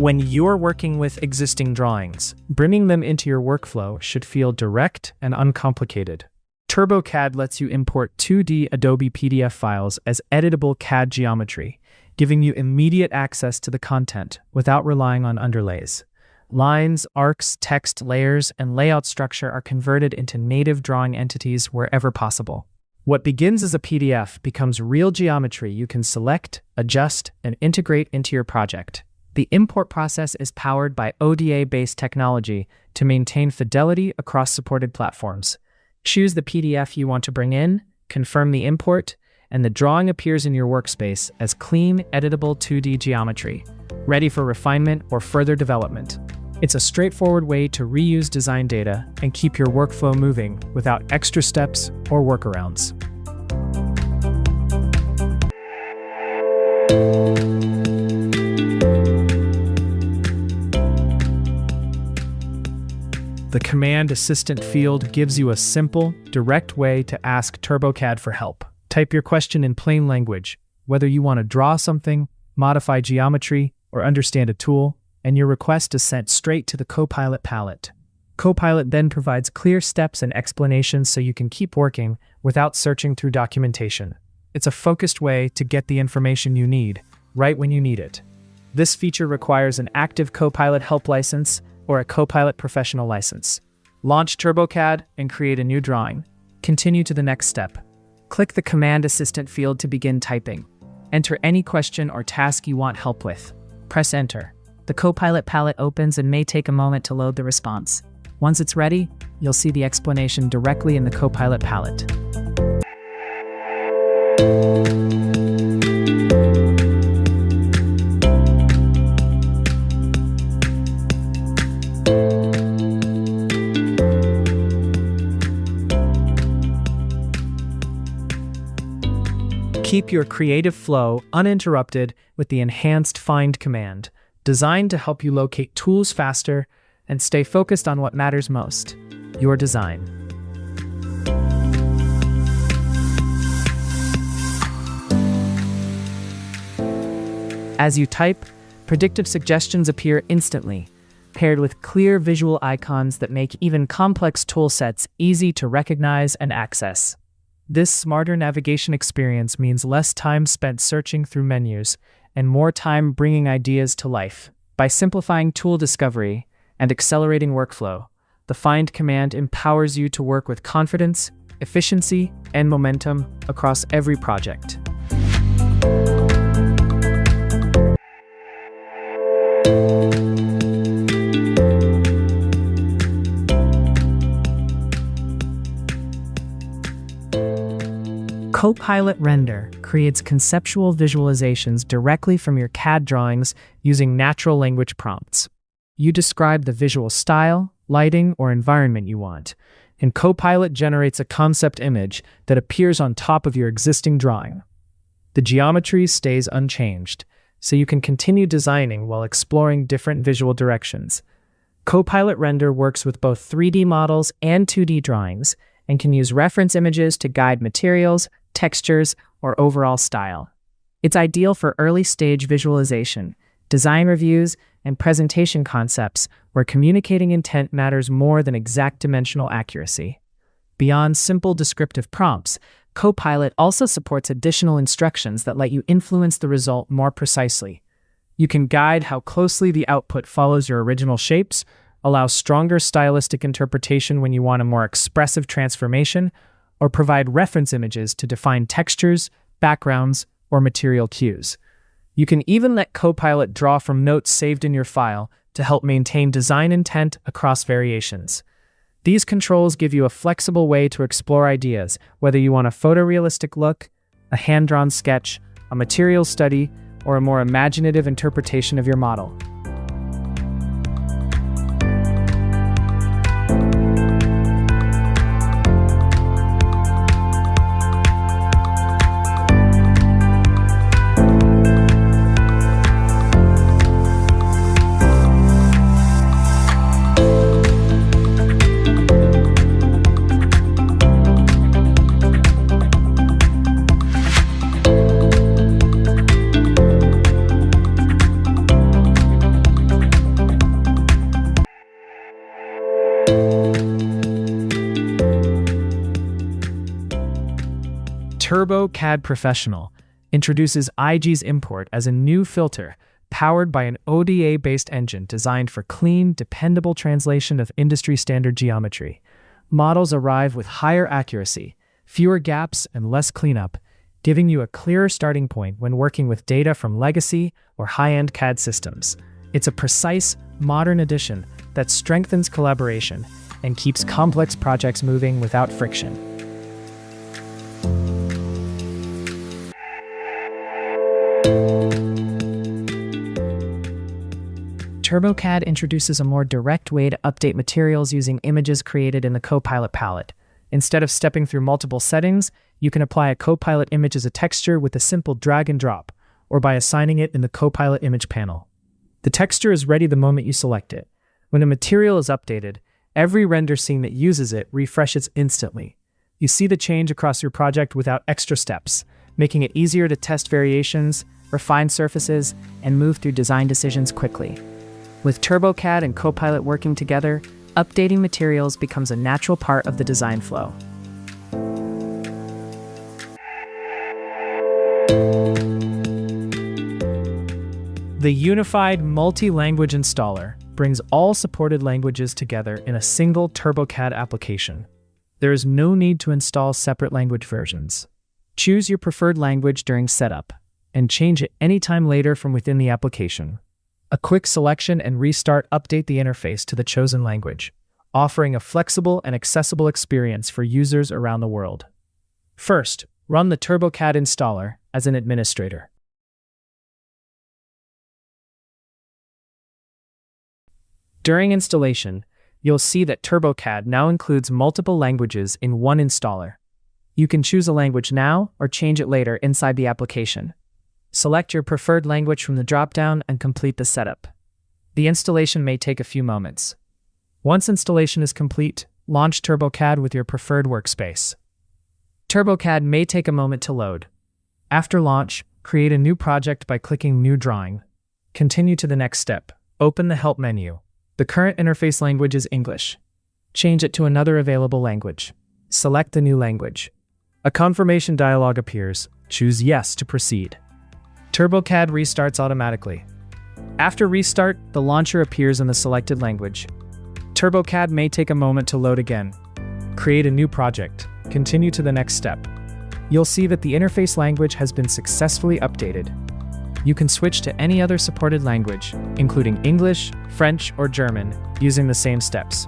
When you're working with existing drawings, bringing them into your workflow should feel direct and uncomplicated. TurboCAD lets you import 2D Adobe PDF files as editable CAD geometry, giving you immediate access to the content without relying on underlays. Lines, arcs, text, layers, and layout structure are converted into native drawing entities wherever possible. What begins as a PDF becomes real geometry you can select, adjust, and integrate into your project. The import process is powered by ODA-based technology to maintain fidelity across supported platforms. Choose the PDF you want to bring in, confirm the import, and the drawing appears in your workspace as clean, editable 2D geometry, ready for refinement or further development. It's a straightforward way to reuse design data and keep your workflow moving without extra steps or workarounds. The Command Assistant field gives you a simple, direct way to ask TurboCAD for help. Type your question in plain language, whether you want to draw something, modify geometry, or understand a tool, and your request is sent straight to the Copilot palette. Copilot then provides clear steps and explanations so you can keep working without searching through documentation. It's a focused way to get the information you need, right when you need it. This feature requires an active Copilot Help license or a Copilot Professional license. Launch TurboCAD and create a new drawing. Continue to the next step. Click the Command Assistant field to begin typing. Enter any question or task you want help with. Press Enter. The Copilot palette opens and may take a moment to load the response. Once it's ready, you'll see the explanation directly in the Copilot palette. Keep your creative flow uninterrupted with the enhanced Find command, designed to help you locate tools faster and stay focused on what matters most, your design. As you type, predictive suggestions appear instantly, paired with clear visual icons that make even complex toolsets easy to recognize and access. This smarter navigation experience means less time spent searching through menus and more time bringing ideas to life. By simplifying tool discovery and accelerating workflow, the Find command empowers you to work with confidence, efficiency, and momentum across every project. Copilot Render creates conceptual visualizations directly from your CAD drawings using natural language prompts. You describe the visual style, lighting, or environment you want, and Copilot generates a concept image that appears on top of your existing drawing. The geometry stays unchanged, so you can continue designing while exploring different visual directions. Copilot Render works with both 3D models and 2D drawings, and can use reference images to guide materials, textures, or overall style. It's ideal for early-stage visualization, design reviews, and presentation concepts where communicating intent matters more than exact dimensional accuracy. Beyond simple descriptive prompts, Copilot also supports additional instructions that let you influence the result more precisely. You can guide how closely the output follows your original shapes, allow stronger stylistic interpretation when you want a more expressive transformation, or provide reference images to define textures, backgrounds, or material cues. You can even let Copilot draw from notes saved in your file to help maintain design intent across variations. These controls give you a flexible way to explore ideas, whether you want a photorealistic look, a hand-drawn sketch, a material study, or a more imaginative interpretation of your model. TurboCAD Professional introduces IG's import as a new filter powered by an ODA-based engine designed for clean, dependable translation of industry-standard geometry. Models arrive with higher accuracy, fewer gaps, and less cleanup, giving you a clearer starting point when working with data from legacy or high-end CAD systems. It's a precise, modern addition that strengthens collaboration and keeps complex projects moving without friction. TurboCAD introduces a more direct way to update materials using images created in the Copilot palette. Instead of stepping through multiple settings, you can apply a Copilot image as a texture with a simple drag and drop, or by assigning it in the Copilot image panel. The texture is ready the moment you select it. When a material is updated, every render scene that uses it refreshes instantly. You see the change across your project without extra steps, making it easier to test variations, refine surfaces, and move through design decisions quickly. With TurboCAD and Copilot working together, updating materials becomes a natural part of the design flow. The unified multi-language installer brings all supported languages together in a single TurboCAD application. There is no need to install separate language versions. Choose your preferred language during setup, and change it anytime later from within the application. A quick selection and restart update the interface to the chosen language, offering a flexible and accessible experience for users around the world. First, run the TurboCAD installer as an administrator. During installation, you'll see that TurboCAD now includes multiple languages in one installer. You can choose a language now or change it later inside the application. Select your preferred language from the dropdown and complete the setup. The installation may take a few moments. Once installation is complete, launch TurboCAD with your preferred workspace. TurboCAD may take a moment to load. After launch, create a new project by clicking New Drawing. Continue to the next step. Open the Help menu. The current interface language is English. Change it to another available language. Select the new language. A confirmation dialog appears. Choose Yes to proceed. TurboCAD restarts automatically. After restart, the launcher appears in the selected language. TurboCAD may take a moment to load again. Create a new project. Continue to the next step. You'll see that the interface language has been successfully updated. You can switch to any other supported language, including English, French, or German, using the same steps.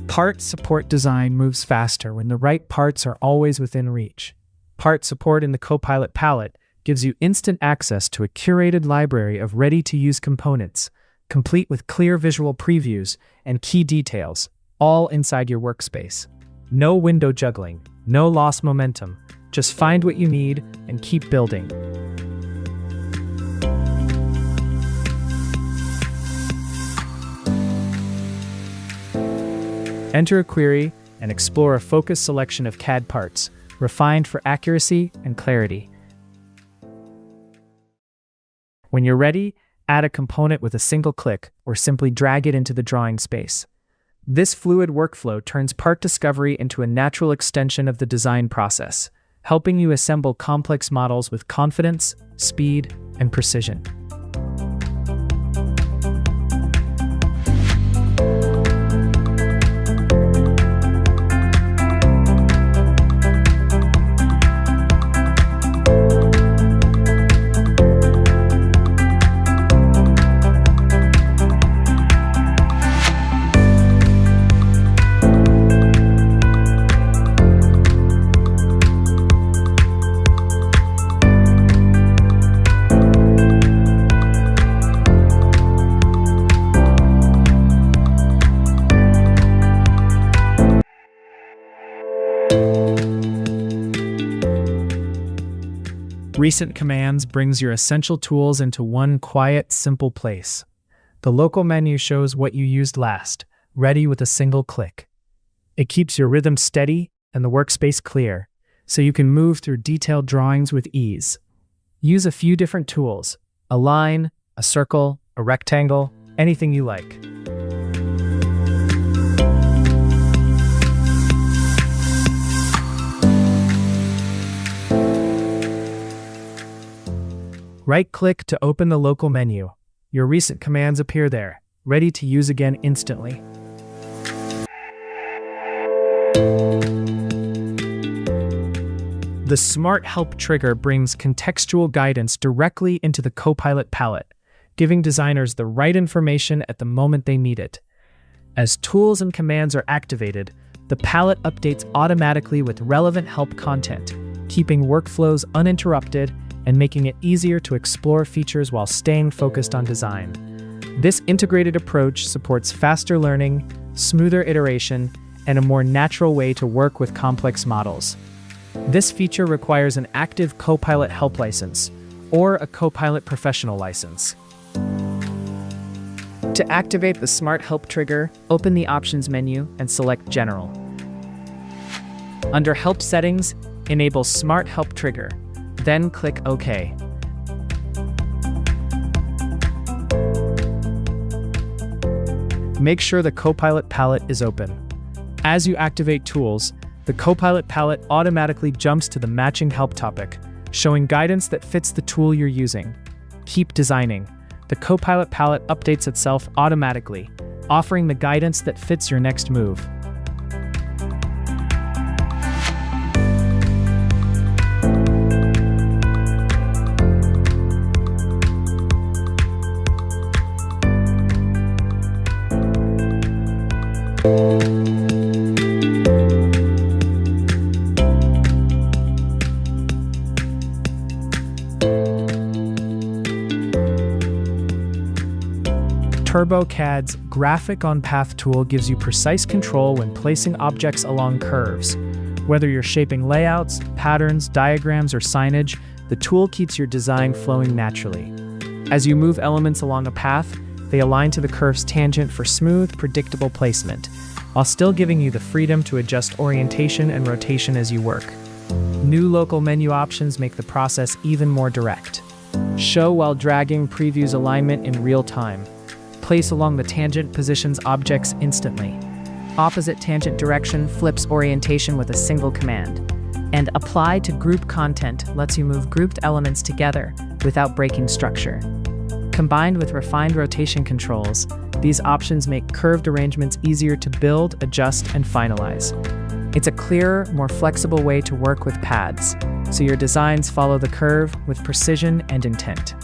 Part support design moves faster when the right parts are always within reach. Part support in the Copilot palette gives you instant access to a curated library of ready-to-use components, complete with clear visual previews and key details, all inside your workspace. No window juggling, no lost momentum. Just find what you need and keep building. Enter a query and explore a focused selection of CAD parts, refined for accuracy and clarity. When you're ready, add a component with a single click or simply drag it into the drawing space. This fluid workflow turns part discovery into a natural extension of the design process, helping you assemble complex models with confidence, speed, and precision. Recent Commands brings your essential tools into one quiet, simple place. The local menu shows what you used last, ready with a single click. It keeps your rhythm steady and the workspace clear, so you can move through detailed drawings with ease. Use a few different tools: a line, a circle, a rectangle, anything you like. Right-click to open the local menu. Your recent commands appear there, ready to use again instantly. The Smart Help trigger brings contextual guidance directly into the Copilot palette, giving designers the right information at the moment they need it. As tools and commands are activated, the palette updates automatically with relevant help content, keeping workflows uninterrupted and making it easier to explore features while staying focused on design. This integrated approach supports faster learning, smoother iteration, and a more natural way to work with complex models. This feature requires an active Copilot Help license or a Copilot Professional license. To activate the Smart Help trigger, open the Options menu and select General. Under Help Settings, enable Smart Help trigger, then click OK. Make sure the Copilot palette is open. As you activate tools, the Copilot palette automatically jumps to the matching help topic, showing guidance that fits the tool you're using. Keep designing. The Copilot palette updates itself automatically, offering the guidance that fits your next move. TurboCAD's Graphic on Path tool gives you precise control when placing objects along curves. Whether you're shaping layouts, patterns, diagrams, or signage, the tool keeps your design flowing naturally. As you move elements along a path, they align to the curve's tangent for smooth, predictable placement, while still giving you the freedom to adjust orientation and rotation as you work. New local menu options make the process even more direct. Show while dragging previews alignment in real time. Place along the tangent positions objects instantly. Opposite tangent direction flips orientation with a single command. And Apply to Group Content lets you move grouped elements together without breaking structure. Combined with refined rotation controls, these options make curved arrangements easier to build, adjust, and finalize. It's a clearer, more flexible way to work with pads, so your designs follow the curve with precision and intent.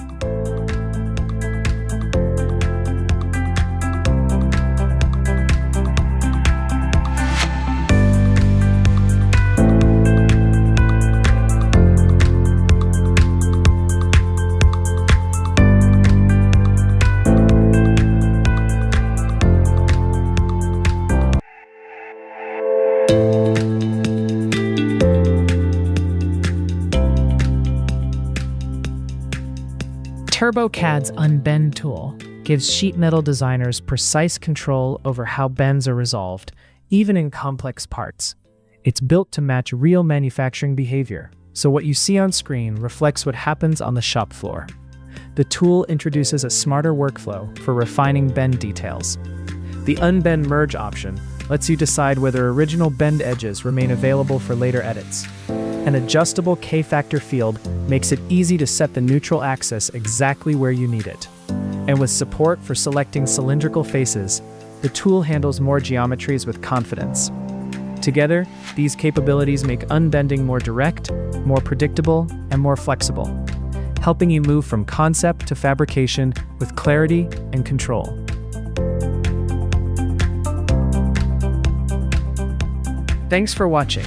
TurboCAD's Unbend tool gives sheet metal designers precise control over how bends are resolved, even in complex parts. It's built to match real manufacturing behavior, so what you see on screen reflects what happens on the shop floor. The tool introduces a smarter workflow for refining bend details. The Unbend Merge option lets you decide whether original bend edges remain available for later edits. An adjustable K-factor field makes it easy to set the neutral axis exactly where you need it. And with support for selecting cylindrical faces, the tool handles more geometries with confidence. Together, these capabilities make unbending more direct, more predictable, and more flexible, helping you move from concept to fabrication with clarity and control. Thanks for watching.